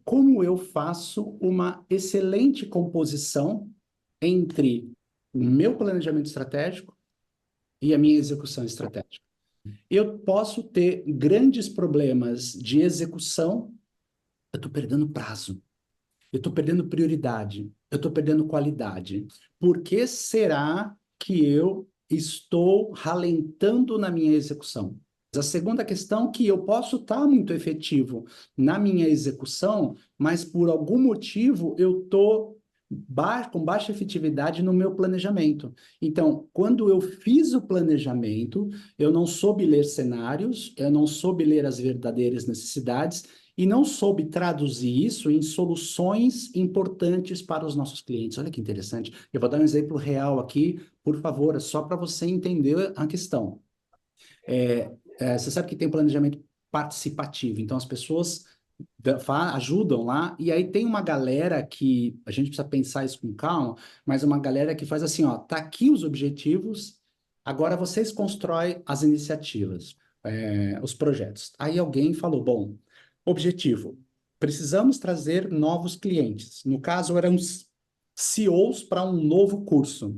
como eu faço uma excelente composição entre o meu planejamento estratégico e a minha execução estratégica. Eu posso ter grandes problemas de execução, eu estou perdendo prazo, eu estou perdendo prioridade, eu estou perdendo qualidade. Por que será que eu estou ralentando na minha execução? A segunda questão é que eu posso estar muito efetivo na minha execução, mas por algum motivo eu estou com baixa efetividade no meu planejamento. Então, quando eu fiz o planejamento, eu não soube ler cenários, eu não soube ler as verdadeiras necessidades e não soube traduzir isso em soluções importantes para os nossos clientes. Olha que interessante. Eu vou dar um exemplo real aqui, por favor, é só para você entender a questão. Você sabe que tem planejamento participativo, então as pessoas ajudam lá, e aí tem uma galera que, a gente precisa pensar isso com calma, mas uma galera que faz assim, ó, tá aqui os objetivos, agora vocês constroem as iniciativas, os projetos. Aí alguém falou, bom, objetivo, precisamos trazer novos clientes. No caso, eram os CEOs para um novo curso.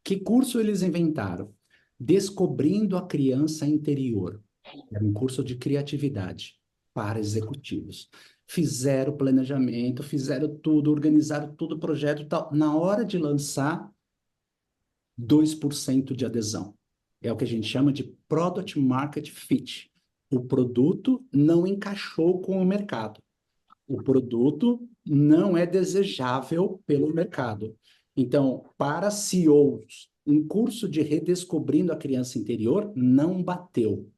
Que curso eles inventaram? Descobrindo a criança interior. Era um curso de criatividade para executivos. Fizeram o planejamento, fizeram tudo, organizaram todo o projeto e tal. Na hora de lançar, 2% de adesão. É o que a gente chama de Product Market Fit. O produto não encaixou com o mercado. O produto não é desejável pelo mercado. Então, para CEOs, um curso de redescobrindo a criança interior não bateu.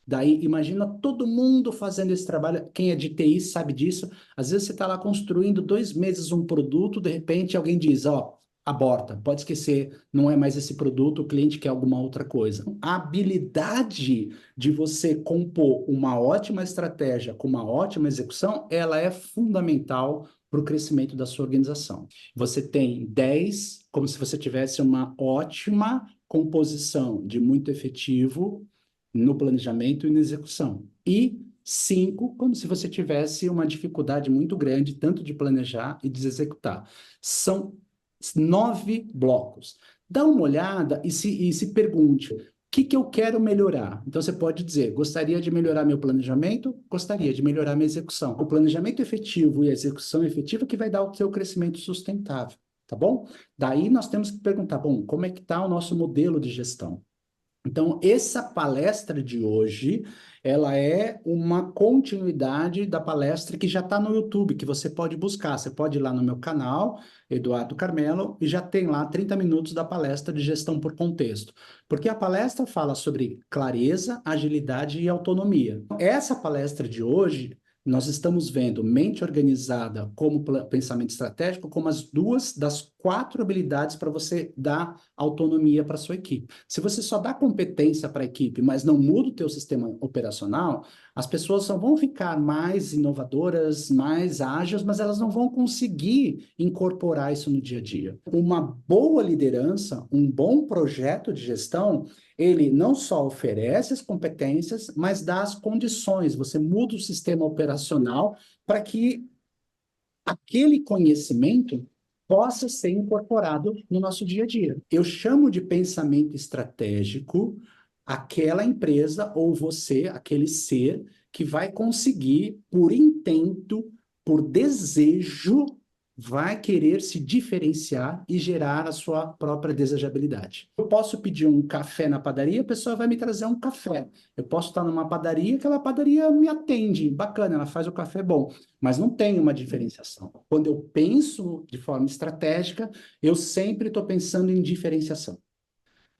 Daí, imagina todo mundo fazendo esse trabalho. Quem é de TI sabe disso. Às vezes você está lá construindo 2 meses um produto, de repente alguém diz, ó, aborta, pode esquecer, não é mais esse produto, o cliente quer alguma outra coisa. A habilidade de você compor uma ótima estratégia com uma ótima execução, ela é fundamental para o crescimento da sua organização. Você tem 10, como se você tivesse uma ótima composição de muito efetivo no planejamento e na execução. E 5, como se você tivesse uma dificuldade muito grande, tanto de planejar e de executar. São 9 blocos. Dá uma olhada e se pergunte, o que eu quero melhorar? Então, você pode dizer, gostaria de melhorar meu planejamento, gostaria de melhorar minha execução. O planejamento efetivo e a execução efetiva que vai dar o seu crescimento sustentável, tá bom? Daí nós temos que perguntar, bom, como é que está o nosso modelo de gestão? Então, essa palestra de hoje, ela é uma continuidade da palestra que já está no YouTube, que você pode buscar. Você pode ir lá no meu canal, Eduardo Carmelo, e já tem lá 30 minutos da palestra de gestão por contexto. Porque a palestra fala sobre clareza, agilidade e autonomia. Essa palestra de hoje, nós estamos vendo mente organizada como pensamento estratégico, como as duas das 4 habilidades para você dar autonomia para a sua equipe. Se você só dá competência para a equipe, mas não muda o teu sistema operacional, as pessoas só vão ficar mais inovadoras, mais ágeis, mas elas não vão conseguir incorporar isso no dia a dia. Uma boa liderança, um bom projeto de gestão, ele não só oferece as competências, mas dá as condições. Você muda o sistema operacional para que aquele conhecimento possa ser incorporado no nosso dia a dia. Eu chamo de pensamento estratégico aquela empresa ou você, aquele ser que vai conseguir, por intento, por desejo, vai querer se diferenciar e gerar a sua própria desejabilidade. Eu posso pedir um café na padaria, a pessoa vai me trazer um café. Eu posso estar numa padaria, aquela padaria me atende, bacana, ela faz o café bom, mas não tem uma diferenciação. Quando eu penso de forma estratégica, eu sempre estou pensando em diferenciação.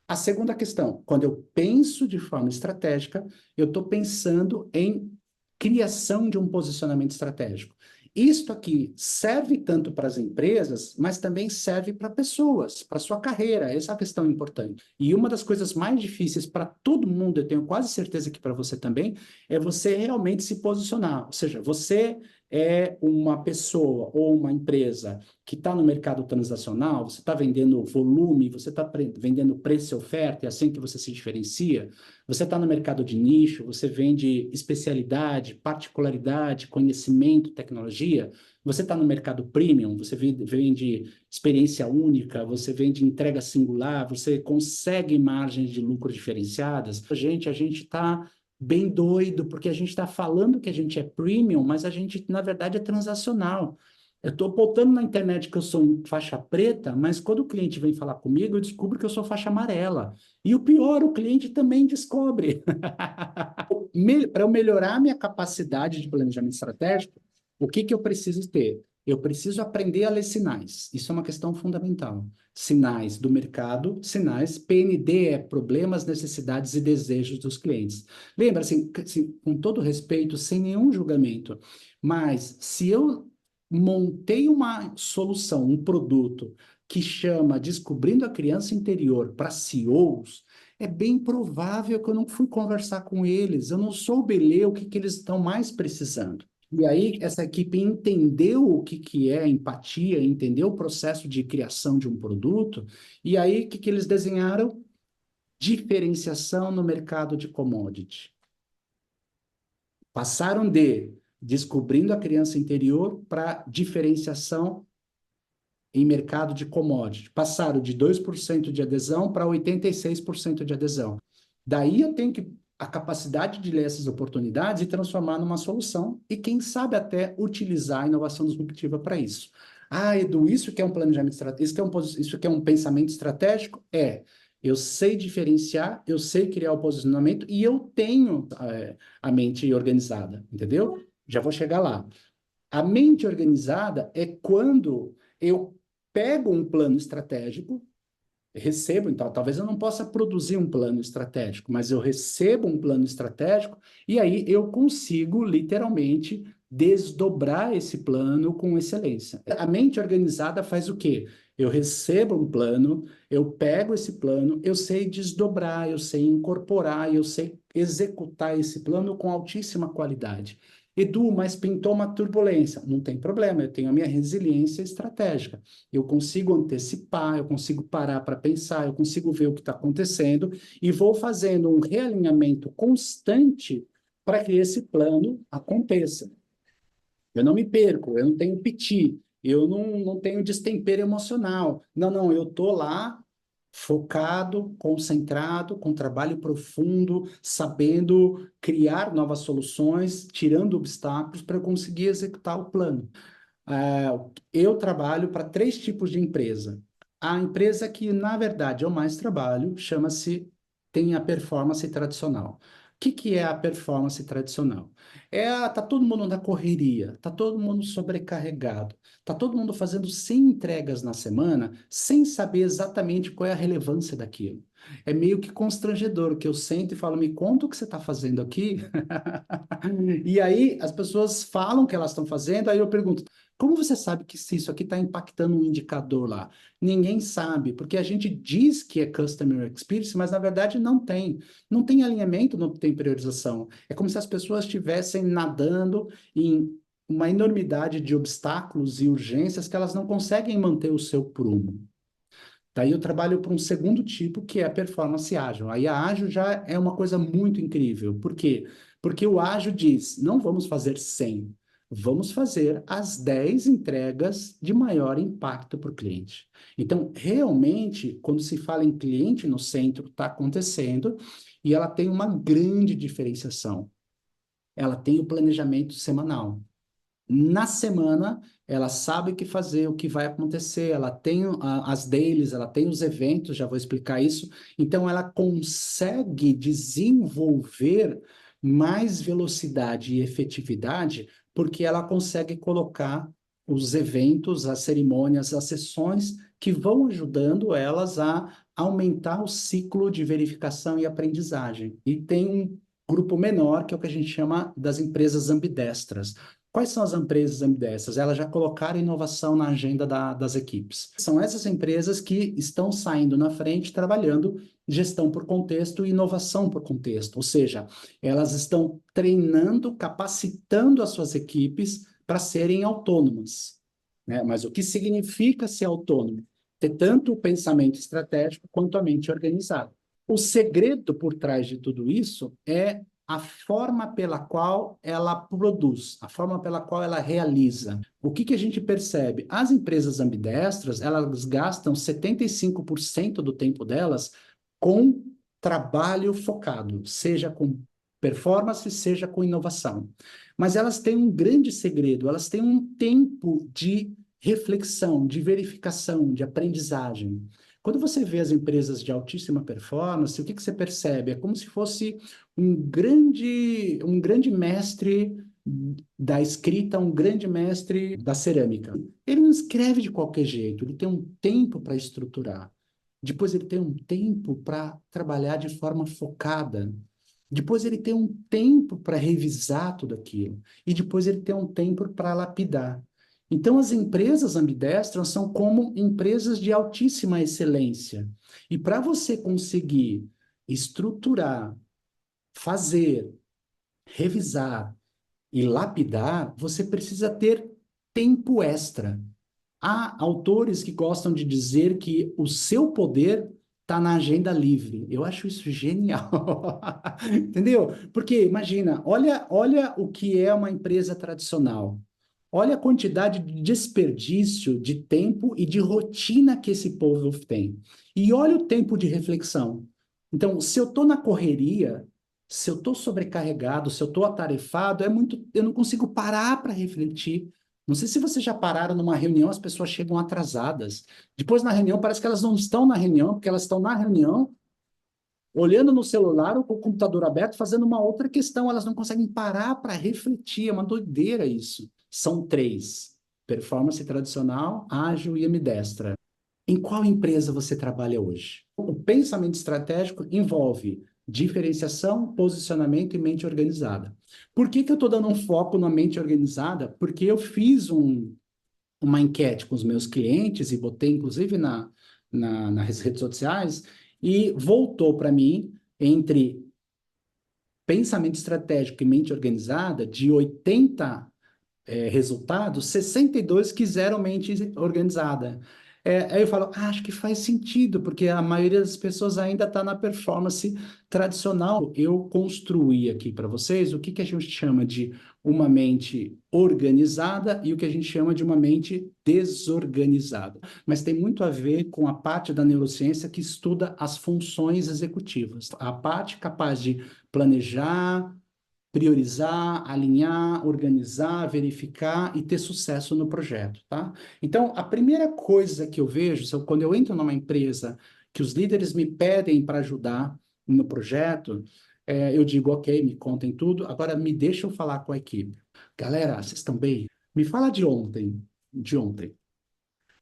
A segunda questão, quando eu penso de forma estratégica, eu estou pensando em criação de um posicionamento estratégico. Isto aqui serve tanto para as empresas, mas também serve para pessoas, para a sua carreira. Essa é a questão importante. E uma das coisas mais difíceis para todo mundo, eu tenho quase certeza que para você também, é você realmente se posicionar. Ou seja, você é uma pessoa ou uma empresa que está no mercado transacional, você está vendendo volume, você está vendendo preço e oferta, é assim que você se diferencia. Você está no mercado de nicho, você vende especialidade, particularidade, conhecimento, tecnologia. Você está no mercado premium, você vende experiência única, você vende entrega singular, você consegue margens de lucro diferenciadas. A gente está bem doido, porque a gente está falando que a gente é premium, mas a gente, na verdade, é transacional. Eu estou botando na internet que eu sou faixa preta, mas quando o cliente vem falar comigo, eu descubro que eu sou faixa amarela. E o pior, o cliente também descobre. Para eu melhorar a minha capacidade de planejamento estratégico, o que que eu preciso ter? Eu preciso aprender a ler sinais. Isso é uma questão fundamental. Sinais do mercado, sinais. PND é problemas, necessidades e desejos dos clientes. Lembra, assim, com todo respeito, sem nenhum julgamento, mas se eu montei uma solução, um produto que chama Descobrindo a Criança Interior para CEOs, é bem provável que eu não fui conversar com eles, eu não soube ler o que que eles estão mais precisando. E aí, essa equipe entendeu o que que é empatia, entendeu o processo de criação de um produto, e aí, o que que eles desenharam? Diferenciação no mercado de commodity. Passaram de descobrindo a criança interior para diferenciação em mercado de commodity. Passaram de 2% de adesão para 86% de adesão. Daí eu tenho a capacidade de ler essas oportunidades e transformar numa solução e, quem sabe, até utilizar a inovação disruptiva para isso. Ah, Edu, isso que é um planejamento estratégico, isso que é um pensamento estratégico? É. Eu sei diferenciar, eu sei criar o posicionamento e eu tenho a mente organizada, entendeu? Já vou chegar lá. A mente organizada é quando eu pego um plano estratégico, recebo, então, talvez eu não possa produzir um plano estratégico, mas eu recebo um plano estratégico e aí eu consigo, literalmente, desdobrar esse plano com excelência. A mente organizada faz o quê? Eu recebo um plano, eu pego esse plano, eu sei desdobrar, eu sei incorporar, eu sei executar esse plano com altíssima qualidade. Edu, mas pintou uma turbulência. Não tem problema, eu tenho a minha resiliência estratégica. Eu consigo antecipar, eu consigo parar para pensar, eu consigo ver o que está acontecendo e vou fazendo um realinhamento constante para que esse plano aconteça. Eu não me perco, eu não tenho piti, eu não tenho destempero emocional. Não, não, eu estou lá focado, concentrado, com trabalho profundo, sabendo criar novas soluções, tirando obstáculos para conseguir executar o plano. Eu trabalho para três tipos de empresa. A empresa que, na verdade, eu mais trabalho chama-se, tem a performance tradicional. O que que é a performance tradicional? Tá todo mundo na correria, tá todo mundo sobrecarregado, tá todo mundo fazendo 100 entregas na semana sem saber exatamente qual é a relevância daquilo. É meio que constrangedor, que eu sento e falo, me conta o que você está fazendo aqui. E aí as pessoas falam que elas estão fazendo, aí eu pergunto, como você sabe que se isso aqui está impactando um indicador lá? Ninguém sabe, porque a gente diz que é Customer Experience, mas na verdade não tem. Não tem alinhamento, não tem priorização. É como se as pessoas estivessem nadando em uma enormidade de obstáculos e urgências que elas não conseguem manter o seu prumo. Daí eu trabalho para um segundo tipo, que é a performance ágil. Aí a ágil já é uma coisa muito incrível. Por quê? Porque o ágil diz, não vamos fazer 100, vamos fazer as 10 entregas de maior impacto para o cliente. Então, realmente, quando se fala em cliente no centro, está acontecendo e ela tem uma grande diferenciação. Ela tem o planejamento semanal. Na semana, ela sabe o que fazer, o que vai acontecer, ela tem as dailies, ela tem os eventos, já vou explicar isso. Então, ela consegue desenvolver mais velocidade e efetividade, porque ela consegue colocar os eventos, as cerimônias, as sessões que vão ajudando elas a aumentar o ciclo de verificação e aprendizagem. E tem um grupo menor, que é o que a gente chama das empresas ambidestras. Quais são as empresas ambidestras? Elas já colocaram inovação na agenda das equipes. São essas empresas que estão saindo na frente, trabalhando gestão por contexto e inovação por contexto. Ou seja, elas estão treinando, capacitando as suas equipes para serem autônomas, né? Mas o que significa ser autônomo? Ter tanto o pensamento estratégico quanto a mente organizada. O segredo por trás de tudo isso é a forma pela qual ela produz, a forma pela qual ela realiza. O que que a gente percebe? As empresas ambidestras, elas gastam 75% do tempo delas com trabalho focado, seja com performance, seja com inovação. Mas elas têm um grande segredo, elas têm um tempo de reflexão, de verificação, de aprendizagem. Quando você vê as empresas de altíssima performance, o que que você percebe? É como se fosse um grande mestre da escrita, um grande mestre da cerâmica. Ele não escreve de qualquer jeito, ele tem um tempo para estruturar. Depois ele tem um tempo para trabalhar de forma focada. Depois ele tem um tempo para revisar tudo aquilo. E depois ele tem um tempo para lapidar. Então, as empresas ambidestras são como empresas de altíssima excelência. E para você conseguir estruturar, fazer, revisar e lapidar, você precisa ter tempo extra. Há autores que gostam de dizer que o seu poder está na agenda livre. Eu acho isso genial. Entendeu? Porque imagina, olha o que é uma empresa tradicional. Olha a quantidade de desperdício de tempo e de rotina que esse povo tem. E olha o tempo de reflexão. Então, se eu estou na correria, se eu estou sobrecarregado, se eu estou atarefado, eu não consigo parar para refletir. Não sei se vocês já pararam numa reunião, as pessoas chegam atrasadas. Depois, na reunião, parece que elas não estão na reunião, porque elas estão na reunião, olhando no celular ou com o computador aberto, fazendo uma outra questão. Elas não conseguem parar para refletir. É uma doideira isso. São três: performance tradicional, ágil e ambidestra. Em qual empresa você trabalha hoje? O pensamento estratégico envolve diferenciação, posicionamento e mente organizada. Por que que eu estou dando um foco na mente organizada? Porque eu fiz uma enquete com os meus clientes e botei, inclusive, nas redes sociais, e voltou para mim entre pensamento estratégico e mente organizada, de 80 resultados, 62 quiseram mente organizada. Aí eu falo, acho que faz sentido, porque a maioria das pessoas ainda está na performance tradicional. Eu construí aqui para vocês o que que a gente chama de uma mente organizada e o que a gente chama de uma mente desorganizada. Mas tem muito a ver com a parte da neurociência que estuda as funções executivas, a parte capaz de planejar, priorizar, alinhar, organizar, verificar e ter sucesso no projeto, tá? Então, a primeira coisa que eu vejo, quando eu entro numa empresa que os líderes me pedem para ajudar no projeto, eu digo, ok, me contem tudo, agora me deixam falar com a equipe. Galera, vocês estão bem? Me fala de ontem.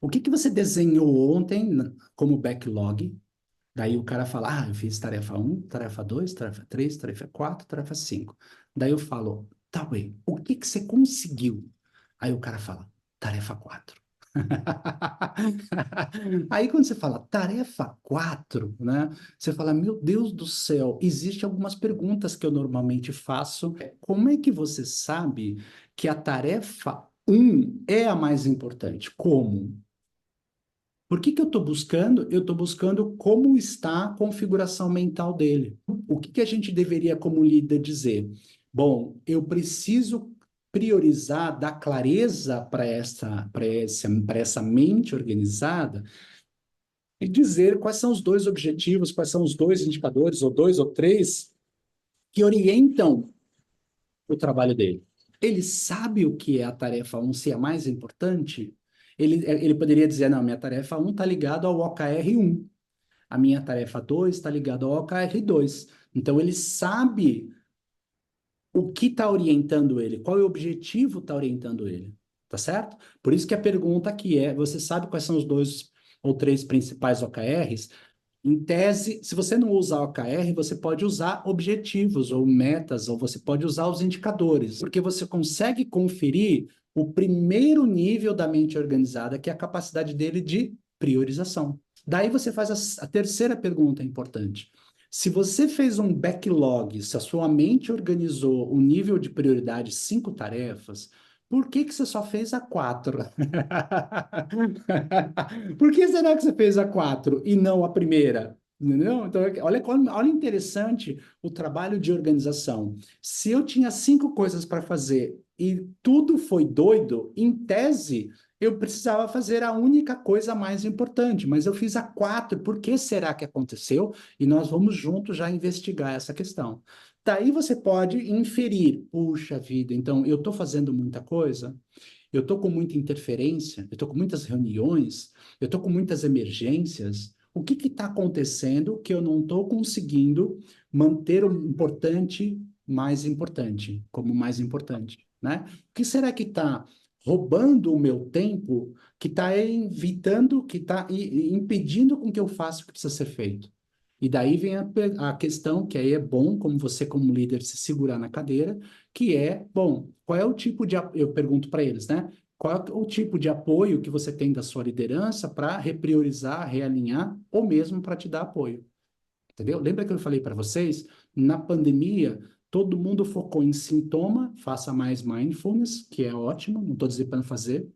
O que que você desenhou ontem como backlog? Daí o cara fala, eu fiz tarefa um, tarefa 2, tarefa 3, tarefa 4, tarefa 5. Daí eu falo, tá bem, o que que você conseguiu? Aí o cara fala, tarefa 4. Aí quando você fala tarefa 4, né? Você fala, meu Deus do céu, existem algumas perguntas que eu normalmente faço. Como é que você sabe que a tarefa um é a mais importante? Como? Por que que eu estou buscando? Eu estou buscando como está a configuração mental dele. O que que a gente deveria, como líder, dizer? Bom, eu preciso priorizar, dar clareza para essa mente organizada e dizer quais são os dois objetivos, quais são os dois indicadores, ou dois ou três, que orientam o trabalho dele. Ele sabe o que é a tarefa um, se é a mais importante? Ele poderia dizer, não, minha tarefa um está ligada ao OKR1, a minha tarefa 2 está ligada ao OKR2. Então, ele sabe o que está orientando ele, qual é o objetivo está orientando ele, tá certo? Por isso que a pergunta aqui é, você sabe quais são os dois ou três principais OKRs? Em tese, se você não usar OKR, você pode usar objetivos ou metas, ou você pode usar os indicadores, porque você consegue conferir o primeiro nível da mente organizada, que é a capacidade dele de priorização. Daí você faz a terceira pergunta importante. Se você fez um backlog, se a sua mente organizou o nível de prioridade 5 tarefas, por que que você só fez a 4? Por que será que você fez a 4 e não a primeira? Entendeu? Então, olha interessante o trabalho de organização. Se eu tinha 5 coisas para fazer e tudo foi doido, em tese, eu precisava fazer a única coisa mais importante, mas eu fiz a 4. Por que será que aconteceu? E nós vamos juntos já investigar essa questão. Daí você pode inferir, puxa vida, então eu estou fazendo muita coisa, eu estou com muita interferência, eu estou com muitas reuniões, eu estou com muitas emergências. O que está acontecendo que eu não estou conseguindo manter o importante mais importante, como mais importante, né? O que será que está roubando o meu tempo, que está evitando, que está impedindo com que eu faça o que precisa ser feito? E daí vem a questão, que aí é bom, como você, como líder, se segurar na cadeira, que é, bom, qual é o tipo de, eu pergunto para eles, né? Qual é o tipo de apoio que você tem da sua liderança para repriorizar, realinhar, ou mesmo para te dar apoio? Entendeu? Lembra que eu falei para vocês? Na pandemia, todo mundo focou em sintoma, faça mais mindfulness, que é ótimo, não estou dizendo para não fazer,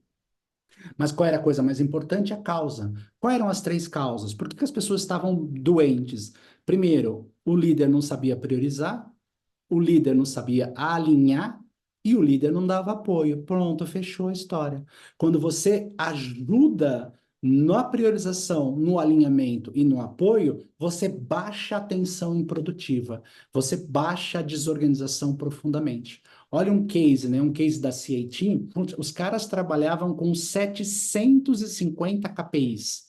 mas qual era a coisa mais importante? A causa. Quais eram as 3 causas? Por que que as pessoas estavam doentes? Primeiro, o líder não sabia priorizar, o líder não sabia alinhar e o líder não dava apoio. Pronto, fechou a história. Quando você ajuda na priorização, no alinhamento e no apoio, você baixa a tensão improdutiva, você baixa a desorganização profundamente. Olha um case, né? Um case da CAT. Os caras trabalhavam com 750 KPIs.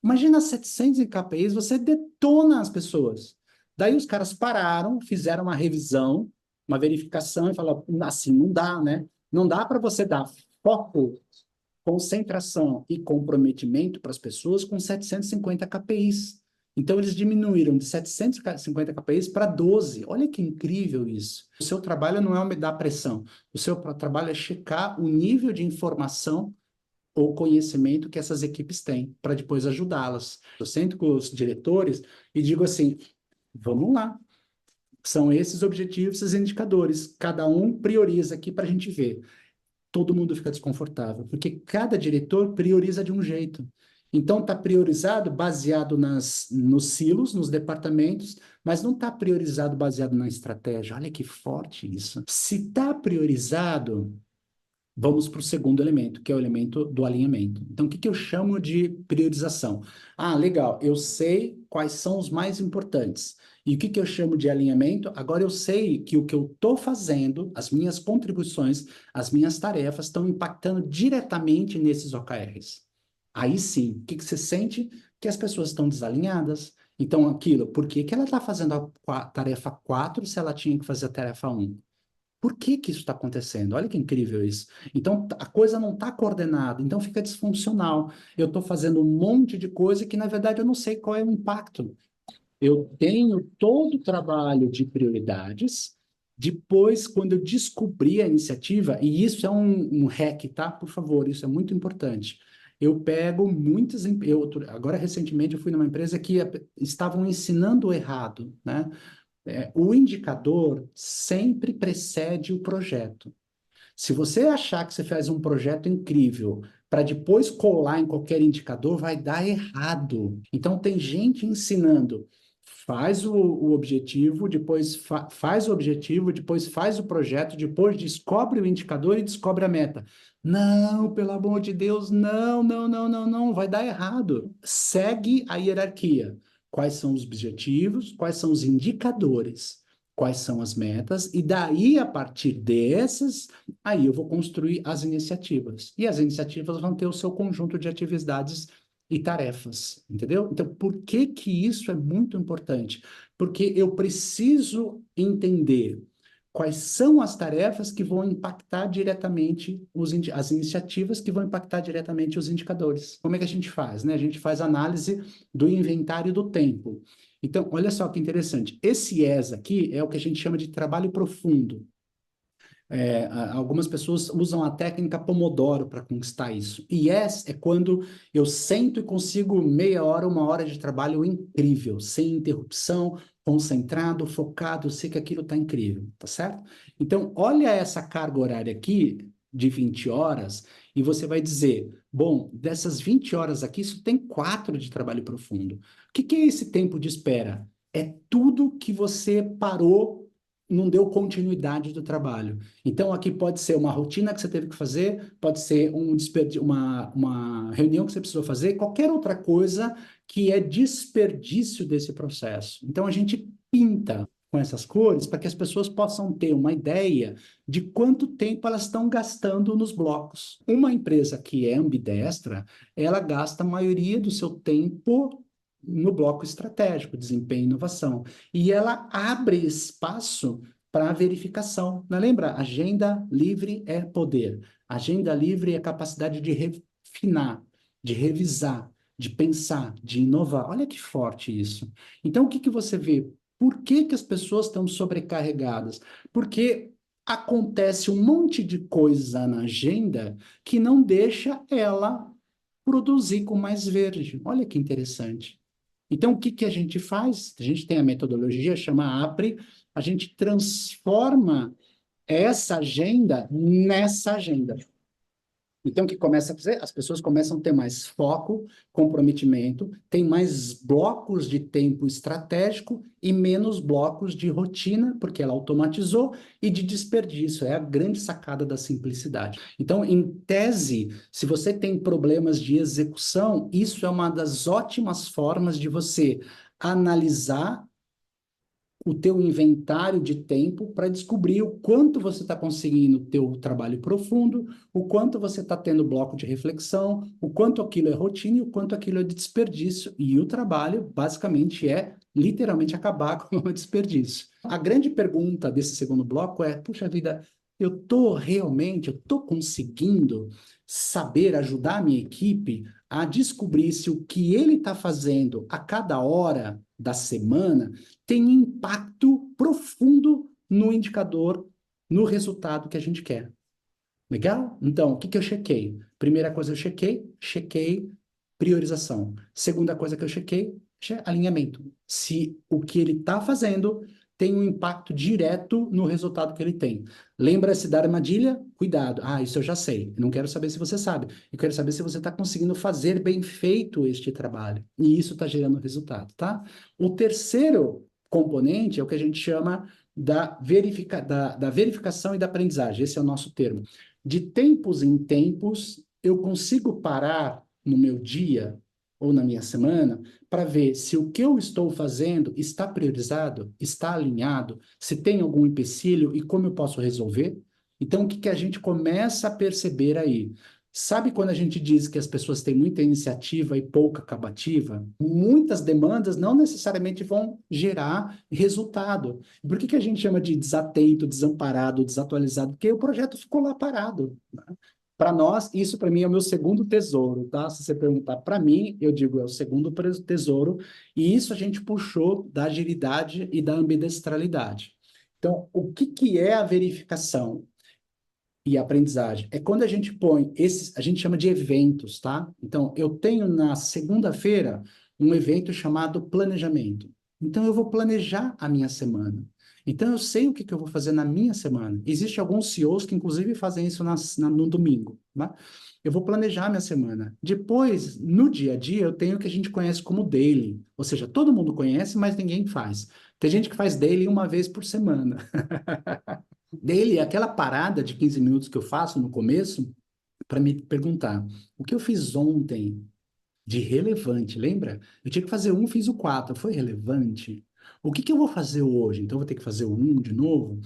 Imagina 700 KPIs, você detona as pessoas. Daí os caras pararam, fizeram uma revisão, uma verificação e falaram, assim, não dá, né? Não dá para você dar foco, concentração e comprometimento para as pessoas com 750 KPIs. Então, eles diminuíram de 750 KPIs para 12. Olha que incrível isso. O seu trabalho não é dar pressão. O seu trabalho é checar o nível de informação ou conhecimento que essas equipes têm, para depois ajudá-las. Eu sento com os diretores e digo assim: vamos lá, são esses objetivos, esses indicadores, cada um prioriza aqui para a gente ver. Todo mundo fica desconfortável, porque cada diretor prioriza de um jeito. Então, está priorizado baseado nos silos, nos departamentos, mas não está priorizado baseado na estratégia. Olha que forte isso. Se está priorizado, vamos para o segundo elemento, que é o elemento do alinhamento. Então, o que que eu chamo de priorização? Ah, legal, eu sei quais são os mais importantes. E o que que eu chamo de alinhamento? Agora eu sei que o que eu estou fazendo, as minhas contribuições, as minhas tarefas estão impactando diretamente nesses OKRs. Aí sim, o que que você sente? Que as pessoas estão desalinhadas. Então, aquilo, por que que ela está fazendo a tarefa 4 se ela tinha que fazer a tarefa 1? Por que que isso está acontecendo? Olha que incrível isso. Então, a coisa não está coordenada, então fica disfuncional. Eu estou fazendo um monte de coisa que, na verdade, eu não sei qual é o impacto. Eu tenho todo o trabalho de prioridades. Depois, quando eu descobri a iniciativa, e isso é um hack, tá? Por favor, isso é muito importante. Eu pego muitas. Agora, recentemente, eu fui numa empresa que estavam ensinando errado, né? O indicador sempre precede o projeto. Se você achar que você faz um projeto incrível para depois colar em qualquer indicador, vai dar errado. Então, tem gente ensinando. Faz o objetivo, depois faz o objetivo, depois faz o projeto, depois descobre o indicador e descobre a meta. Não, pelo amor de Deus, não, não, não, não, não, vai dar errado. Segue a hierarquia. Quais são os objetivos? Quais são os indicadores? Quais são as metas? E daí, a partir dessas, aí eu vou construir as iniciativas. E as iniciativas vão ter o seu conjunto de atividades e tarefas, entendeu? Então, por que que isso é muito importante? Porque eu preciso entender quais são as tarefas que vão impactar diretamente as iniciativas que vão impactar diretamente os indicadores. Como é que a gente faz, né? A gente faz análise do inventário do tempo. Então, olha só que interessante. Esse IES aqui é o que a gente chama de trabalho profundo. Algumas pessoas usam a técnica Pomodoro para conquistar isso. E yes é quando eu sento e consigo meia hora, 1 hora de trabalho incrível, sem interrupção, concentrado, focado, eu sei que aquilo está incrível, tá certo? Então, olha essa carga horária aqui, de 20 horas e você vai dizer, bom, dessas 20 horas aqui, isso tem 4 de trabalho profundo. O que que é esse tempo de espera? É tudo que você parou, não deu continuidade do trabalho. Então, aqui pode ser uma rotina que você teve que fazer, pode ser uma reunião que você precisou fazer, qualquer outra coisa que é desperdício desse processo. Então, a gente pinta com essas cores para que as pessoas possam ter uma ideia de quanto tempo elas estão gastando nos blocos. Uma empresa que é ambidestra, ela gasta a maioria do seu tempo no bloco estratégico, desempenho e inovação. E ela abre espaço para verificação. Não lembra? Agenda livre é poder. Agenda livre é capacidade de refinar, de revisar, de pensar, de inovar. Olha que forte isso. Então, o que que você vê? Por que que as pessoas estão sobrecarregadas? Porque acontece um monte de coisa na agenda que não deixa ela produzir com mais verde. Olha que interessante. Então, o que que a gente faz? A gente tem a metodologia, chama APRE, a gente transforma essa agenda nessa agenda. Então, o que começa a fazer? As pessoas começam a ter mais foco, comprometimento, tem mais blocos de tempo estratégico e menos blocos de rotina, porque ela automatizou, e de desperdício. É a grande sacada da simplicidade. Então, em tese, se você tem problemas de execução, isso é uma das ótimas formas de você analisar o teu inventário de tempo para descobrir o quanto você está conseguindo o teu trabalho profundo, o quanto você está tendo bloco de reflexão, o quanto aquilo é rotina e o quanto aquilo é de desperdício. E o trabalho, basicamente, é literalmente acabar com o desperdício. A grande pergunta desse segundo bloco é, puxa vida, eu estou conseguindo saber ajudar a minha equipe a descobrir se o que ele está fazendo a cada hora da semana tem impacto profundo no indicador, no resultado que a gente quer. Legal? Então, o que que eu chequei? Primeira coisa eu chequei priorização. Segunda coisa que eu chequei, alinhamento. Se o que ele está fazendo tem um impacto direto no resultado que ele tem. Lembra-se da armadilha? Cuidado. Ah, isso eu já sei. Eu não quero saber se você sabe. Eu quero saber se você está conseguindo fazer bem feito este trabalho. E isso está gerando resultado, tá? O terceiro componente é o que a gente chama da verificação e da aprendizagem. Esse é o nosso termo. De tempos em tempos, eu consigo parar no meu dia ou na minha semana para ver se o que eu estou fazendo está priorizado, está alinhado, se tem algum empecilho e como eu posso resolver. Então, o que que a gente começa a perceber aí? Sabe quando a gente diz que as pessoas têm muita iniciativa e pouca acabativa? Muitas demandas não necessariamente vão gerar resultado. Por que que a gente chama de desatento, desamparado, desatualizado? Porque o projeto ficou lá parado. Né? Para nós, isso para mim é o meu segundo tesouro, tá? Se você perguntar para mim, eu digo é o segundo tesouro, e isso a gente puxou da agilidade e da ambidestralidade. Então, o que que é a verificação e aprendizagem? É quando a gente põe esses, a gente chama de eventos, tá? Então, eu tenho na segunda-feira um evento chamado planejamento. Então, eu vou planejar a minha semana. Então, eu sei o que que eu vou fazer na minha semana. Existem alguns CEOs que, inclusive, fazem isso no domingo, né? Eu vou planejar a minha semana. Depois, no dia a dia, eu tenho o que a gente conhece como daily. Ou seja, todo mundo conhece, mas ninguém faz. Tem gente que faz daily uma vez por semana. Daily é aquela parada de 15 minutos que eu faço no começo para me perguntar o que eu fiz ontem de relevante, lembra? Eu tinha que fazer um, fiz o quatro, foi relevante? O que que eu vou fazer hoje? Então, eu vou ter que fazer o um de novo?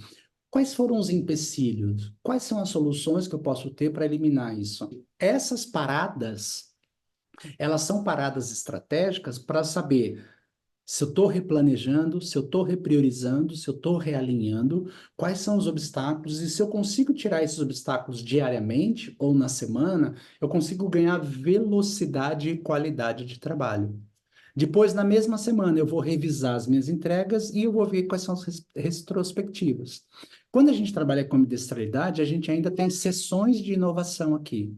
Quais foram os empecilhos? Quais são as soluções que eu posso ter para eliminar isso? Essas paradas, elas são paradas estratégicas para saber se eu estou replanejando, se eu estou repriorizando, se eu estou realinhando, quais são os obstáculos e se eu consigo tirar esses obstáculos diariamente ou na semana, eu consigo ganhar velocidade e qualidade de trabalho. Depois, na mesma semana, eu vou revisar as minhas entregas e eu vou ver quais são as retrospectivas. Quando a gente trabalha com ambidestralidade, a gente ainda tem sessões de inovação aqui.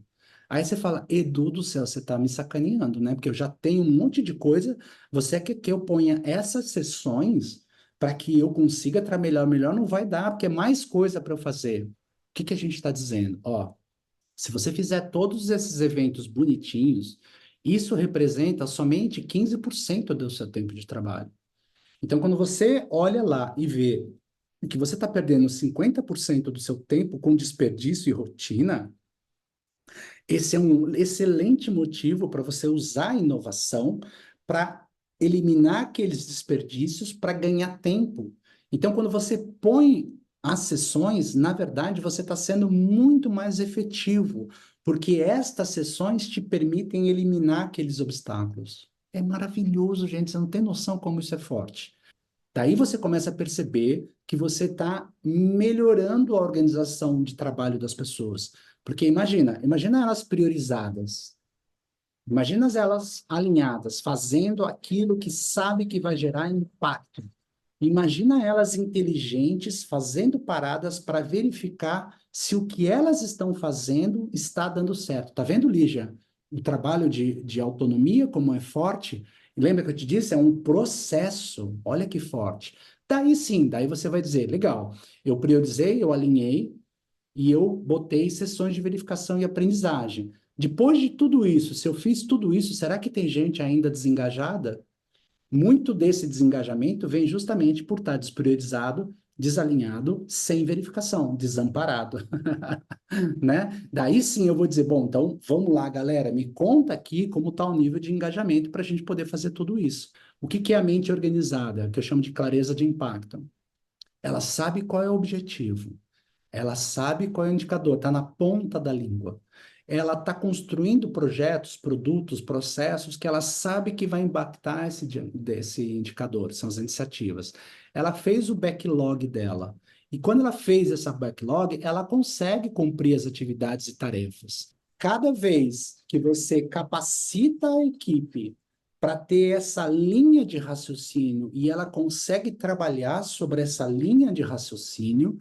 Aí você fala, Edu do céu, você está me sacaneando, né? Porque eu já tenho um monte de coisa, você quer que eu ponha essas sessões para que eu consiga trabalhar melhor? Não vai dar, porque é mais coisa para eu fazer. O que a gente está dizendo? Ó, se você fizer todos esses eventos bonitinhos, isso representa somente 15% do seu tempo de trabalho. Então, quando você olha lá e vê que você está perdendo 50% do seu tempo com desperdício e rotina, esse é um excelente motivo para você usar a inovação para eliminar aqueles desperdícios para ganhar tempo. Então, quando você põe as sessões, na verdade, você está sendo muito mais efetivo, porque estas sessões te permitem eliminar aqueles obstáculos. É maravilhoso, gente, você não tem noção como isso é forte. Daí você começa a perceber que você está melhorando a organização de trabalho das pessoas. Porque imagina elas priorizadas, imagina elas alinhadas, fazendo aquilo que sabe que vai gerar impacto. Imagina elas inteligentes, fazendo paradas para verificar se o que elas estão fazendo está dando certo. Tá vendo, Lígia? O trabalho de autonomia, como é forte. Lembra que eu te disse? É um processo. Olha que forte. Daí sim, daí você vai dizer, legal, eu priorizei, eu alinhei e eu botei sessões de verificação e aprendizagem. Depois de tudo isso, se eu fiz tudo isso, será que tem gente ainda desengajada? Muito desse desengajamento vem justamente por estar despriorizado, desalinhado, sem verificação, desamparado, né? Daí sim eu vou dizer, bom, então vamos lá, galera, me conta aqui como está o nível de engajamento para a gente poder fazer tudo isso. O que que é a mente organizada, que eu chamo de clareza de impacto? Ela sabe qual é o objetivo, ela sabe qual é o indicador, está na ponta da língua. Ela está construindo projetos, produtos, processos que ela sabe que vai impactar desse indicador, são as iniciativas. Ela fez o backlog dela. E quando ela fez essa backlog, ela consegue cumprir as atividades e tarefas. Cada vez que você capacita a equipe para ter essa linha de raciocínio e ela consegue trabalhar sobre essa linha de raciocínio,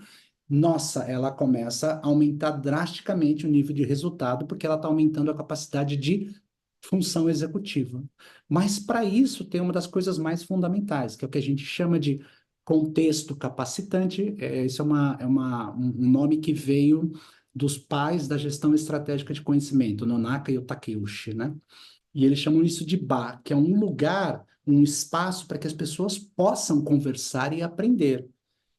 nossa, ela começa a aumentar drasticamente o nível de resultado, porque ela está aumentando a capacidade de função executiva. Mas para isso tem uma das coisas mais fundamentais, que é o que a gente chama de contexto capacitante. Isso um nome que veio dos pais da gestão estratégica de conhecimento, Nonaka e o Takeuchi, né? E eles chamam isso de bar, que é um lugar, um espaço para que as pessoas possam conversar e aprender.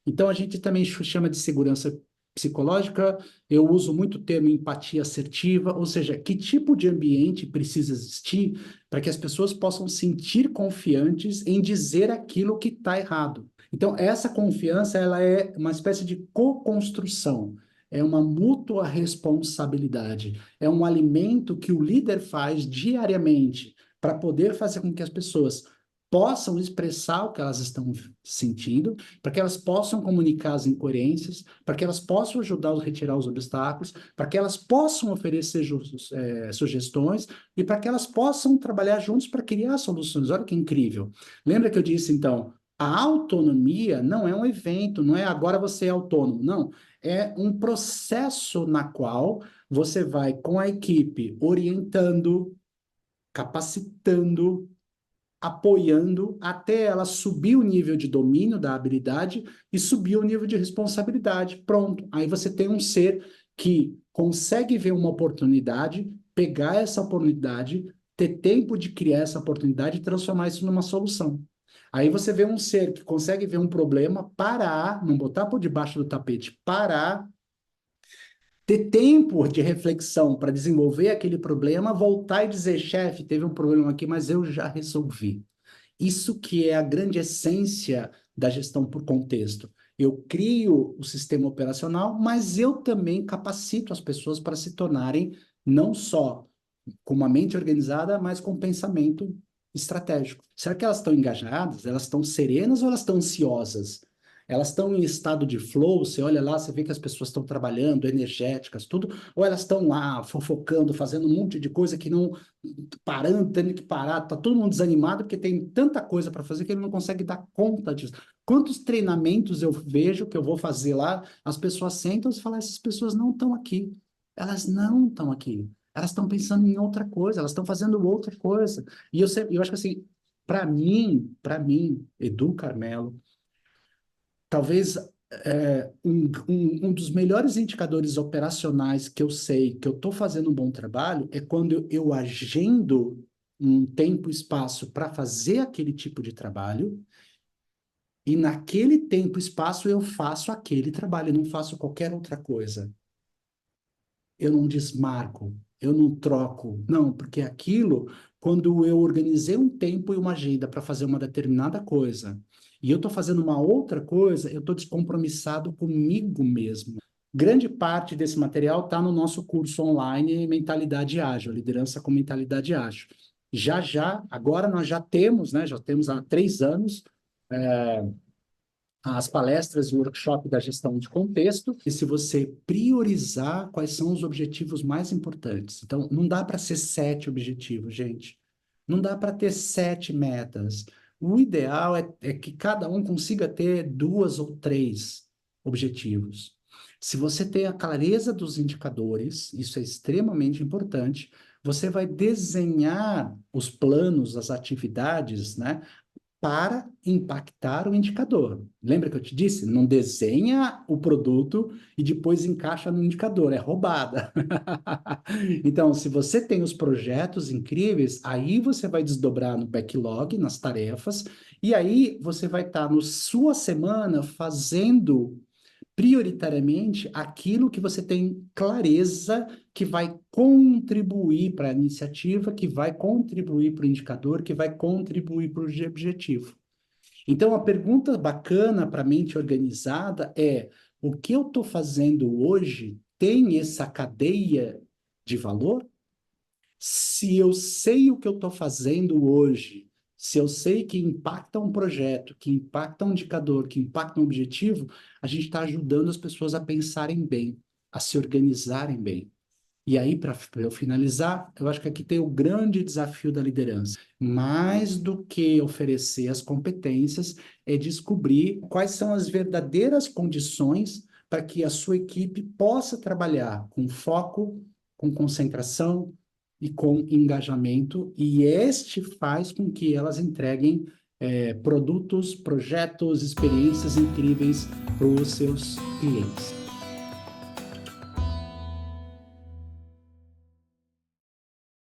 Então, a gente também chama de segurança psicológica. Eu uso muito o termo empatia assertiva, ou seja, que tipo de ambiente precisa existir para que as pessoas possam sentir confiantes em dizer aquilo que está errado. Então, essa confiança, ela é uma espécie de co-construção, é uma mútua responsabilidade, é um alimento que o líder faz diariamente para poder fazer com que as pessoas possam expressar o que elas estão sentindo, para que elas possam comunicar as incoerências, para que elas possam ajudar a retirar os obstáculos, para que elas possam oferecer sugestões e para que elas possam trabalhar juntos para criar soluções. Olha que incrível. Lembra que eu disse, então, a autonomia não é um evento, não é agora você é autônomo, não. É um processo na qual você vai com a equipe orientando, capacitando, apoiando até ela subir o nível de domínio da habilidade e subir o nível de responsabilidade. Pronto. Aí você tem um ser que consegue ver uma oportunidade, pegar essa oportunidade, ter tempo de criar essa oportunidade e transformar isso numa solução. Aí você vê um ser que consegue ver um problema, parar, não botar por debaixo do tapete, parar, ter tempo de reflexão para desenvolver aquele problema, voltar e dizer, chefe, teve um problema aqui, mas eu já resolvi. Isso que é a grande essência da gestão por contexto. Eu crio o sistema operacional, mas eu também capacito as pessoas para se tornarem não só com uma mente organizada, mas com pensamento estratégico. Será que elas estão engajadas? Elas estão serenas ou elas estão ansiosas? Elas estão em estado de flow, você olha lá, você vê que as pessoas estão trabalhando, energéticas, tudo, ou elas estão lá fofocando, fazendo um monte de coisa que não, parando, tendo que parar, tá todo mundo desanimado porque tem tanta coisa para fazer que ele não consegue dar conta disso. Quantos treinamentos eu vejo que eu vou fazer lá, as pessoas sentam e falam, essas pessoas não estão aqui. Elas não estão aqui. Elas estão pensando em outra coisa, elas estão fazendo outra coisa. E eu acho que assim, para mim, Edu Carmelo, talvez Um dos melhores indicadores operacionais que eu sei que eu estou fazendo um bom trabalho é quando eu agendo um tempo e espaço para fazer aquele tipo de trabalho, e naquele tempo e espaço eu faço aquele trabalho, eu não faço qualquer outra coisa. Eu não desmarco, eu não troco. Não, porque aquilo, quando eu organizei um tempo e uma agenda para fazer uma determinada coisa, e eu estou fazendo uma outra coisa, eu estou descompromissado comigo mesmo. Grande parte desse material está no nosso curso online Mentalidade Ágil, Liderança com Mentalidade Ágil. Já, já, agora nós já temos, né? Já temos há 3 anos, as palestras e o workshop da gestão de contexto, e se você priorizar quais são os objetivos mais importantes. Então, não dá para ser 7 objetivos, gente. Não dá para ter 7 metas. O ideal é que cada um consiga ter 2 ou 3 objetivos. Se você tem a clareza dos indicadores, isso é extremamente importante, você vai desenhar os planos, as atividades, né, para impactar o indicador. Lembra que eu te disse? Não desenha o produto e depois encaixa no indicador, é roubada. Então, se você tem os projetos incríveis, aí você vai desdobrar no backlog, nas tarefas, e aí você vai estar na sua semana fazendo prioritariamente aquilo que você tem clareza que vai contribuir para a iniciativa, que vai contribuir para o indicador, que vai contribuir para o objetivo. Então, a pergunta bacana para a mente organizada é: o que eu estou fazendo hoje tem essa cadeia de valor? Se eu sei o que eu estou fazendo hoje, se eu sei que impacta um projeto, que impacta um indicador, que impacta um objetivo, a gente está ajudando as pessoas a pensarem bem, a se organizarem bem. E aí, para eu finalizar, eu acho que aqui tem o grande desafio da liderança. Mais do que oferecer as competências, é descobrir quais são as verdadeiras condições para que a sua equipe possa trabalhar com foco, com concentração e com engajamento, e este faz com que elas entreguem produtos, projetos, experiências incríveis para os seus clientes.